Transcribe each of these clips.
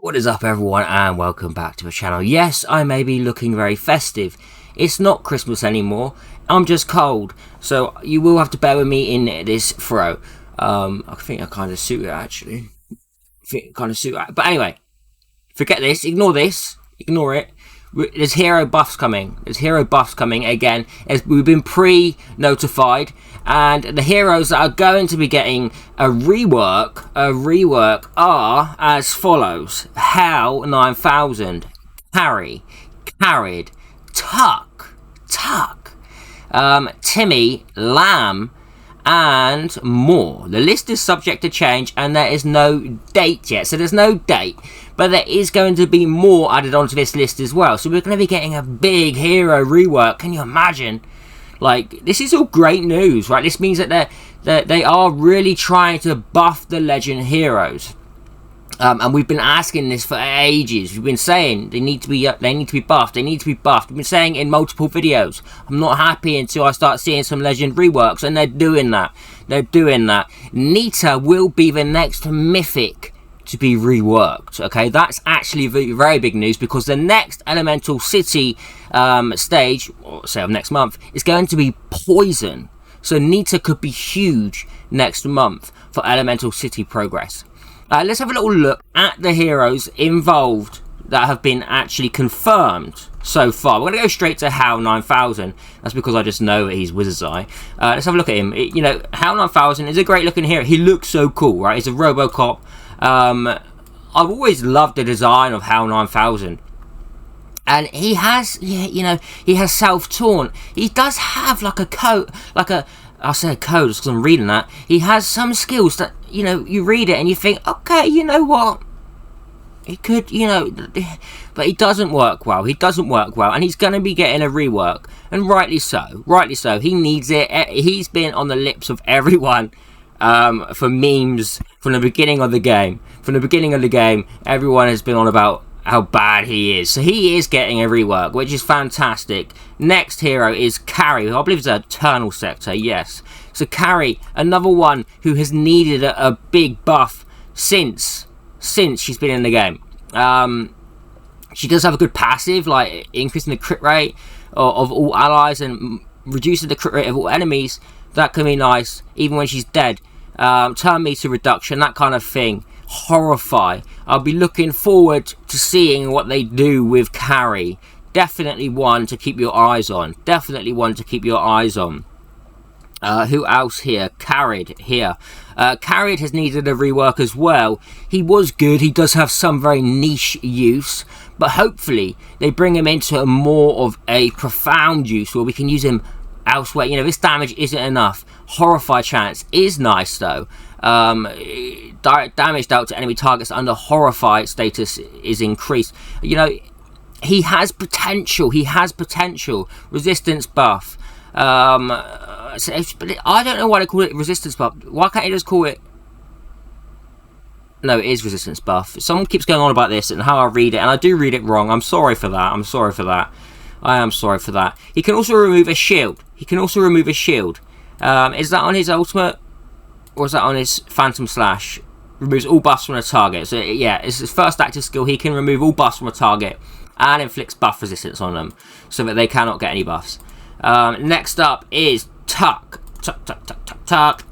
What is up, everyone, and welcome back to the channel. Yes, I may be looking very festive. It's not Christmas anymore. I'm just cold, so you will have to bear with me in this throw. I think I kind of suit it, actually. But anyway, forget this. Ignore this. Ignore it. There's hero buffs coming. Again. We've been pre-notified, and the heroes that are going to be getting a rework are as follows: Hal 9000, Carried, Tuck, Timmy, Lamb, and more. The list is subject to change, and there is no date yet. So there's no date, but there is going to be more added onto this list as well. So we're going to be getting a big hero rework. Can you imagine? Like, this is all great news, right? This means that they are really trying to buff the legend heroes. And we've been asking this for ages. We've been saying they need to be buffed. We've been saying in multiple videos. I'm not happy until I start seeing some legend reworks, and they're doing that. Nita will be the next mythic to be reworked. Okay, that's actually very big news, because the next Elemental City stage, or say of next month, is going to be Poison. So Nita could be huge next month for Elemental City progress. Let's have a little look at the heroes involved that have been actually confirmed so far. We're going to go straight to Hal 9000. That's because I just know that he's Wizard's Eye. Let's have a look at him. Hal 9000 is a great looking hero. He looks so cool, right? He's a Robocop. I've always loved the design of Hal 9000. And he has, he has self-taunt. He does have like a coat, I say a code just because I'm reading that. He has some skills that, you read it and you think, okay, you know what? He could, but he doesn't work well. And he's going to be getting a rework. And rightly so. He needs it. He's been on the lips of everyone for memes from the beginning of the game. Everyone has been on about how bad he is. So he is getting a rework, which is fantastic. Next hero is Carrie, who I believe is an Eternal Sector, yes. So Carrie, another one who has needed a big buff since she's been in the game. She does have a good passive, like increasing the crit rate of all allies and reducing the crit rate of all enemies. That can be nice, even when she's dead. Turn meter reduction, that kind of thing. Horrify. I'll be looking forward to seeing what they do with Carrie. Definitely one to keep your eyes on. Who else here? Carried here. Carried has needed a rework as well. He was good. He does have some very niche use, but hopefully they bring him into more of a profound use where we can use him elsewhere. This damage isn't enough. Horrify chance is nice though. Direct damage dealt to enemy targets under Horrify status is increased. He has potential. Resistance buff. I don't know why they call it resistance buff. Why can't they just call it? No, it is resistance buff. Someone keeps going on about this and how I read it, and I do read it wrong. I'm sorry for that. I am sorry for that. He can also remove a shield. Is that on his ultimate? Or is that on his Phantom Slash? Removes all buffs from a target. So yeah, it's his first active skill. He can remove all buffs from a target and inflicts buff resistance on them, so that they cannot get any buffs. Next up is Tuck.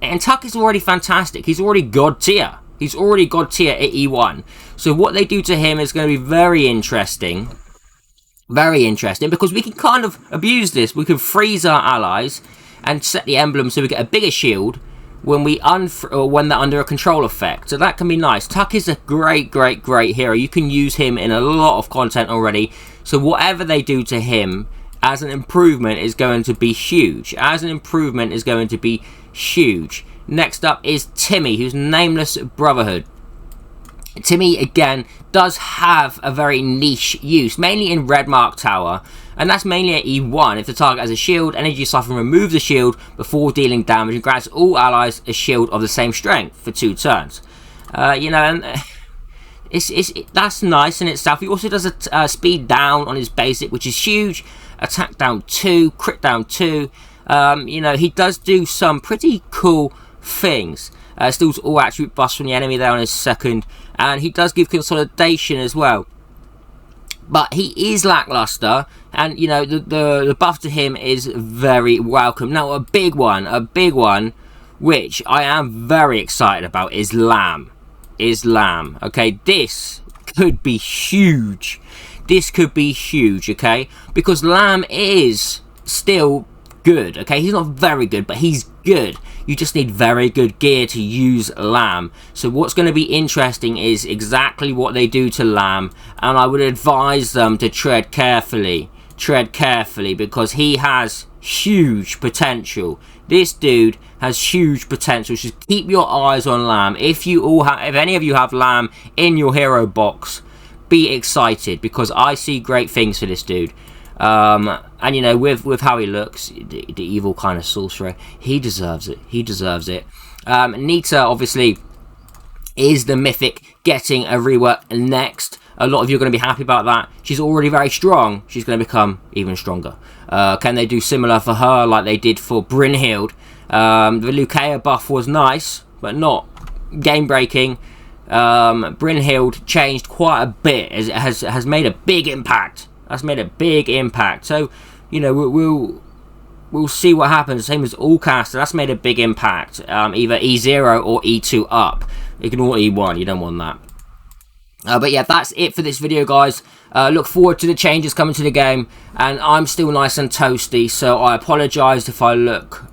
And Tuck is already fantastic. He's already God tier. at E1. So what they do to him is going to be very interesting. Because we can kind of abuse this. We can freeze our allies and set the emblem so we get a bigger shield when when they're under a control effect. So that can be nice. Tuck is a great hero. You can use him in a lot of content already. So whatever they do to him as an improvement is going to be huge. Next up is Timmy, who's Nameless Brotherhood. Timmy, again, does have a very niche use, mainly in Red Mark Tower, and that's mainly at E1. If the target has a shield, Energy Siphon removes the shield before dealing damage and grants all allies a shield of the same strength for 2 turns. And that's nice in itself. He also does a speed down on his basic, which is huge. Attack down 2, crit down 2. He does do some pretty cool things. Steals all attribute buffs from the enemy there on his second, and he does give consolidation as well. But he is lackluster, and you know the buff to him is very welcome. Now a big one, which I am very excited about, is Lamb. Okay, this could be huge. This could be huge, okay, because Lamb is still good. Okay, he's not very good, but he's good. You just need very good gear to use Lamb. So what's going to be interesting is exactly what they do to Lamb, and I would advise them to tread carefully, because he has huge potential. This dude has huge potential. Just keep your eyes on Lamb. If any of you have Lamb in your hero box, be excited, because I see great things for this dude. And you know, with how he looks, the evil kind of sorcerer, he deserves it. Nita obviously is the mythic getting a rework next. A lot of you are going to be happy about that. She's already very strong. She's going to become even stronger. Can they do similar for her like they did for Brynhild? The Lucaia buff was nice, but not game breaking. Brynhild changed quite a bit. Has made a big impact. That's made a big impact. So, you know, we'll see what happens. Same as Allcaster. That's made a big impact. Either E0 or E2 up. Ignore E1. You don't want that. But yeah, that's it for this video, guys. Look forward to the changes coming to the game. And I'm still nice and toasty, so I apologise if I look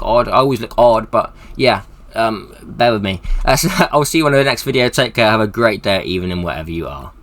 odd. I always look odd, but yeah. Bear with me. So I'll see you on the next video. Take care. Have a great day, evening, wherever you are.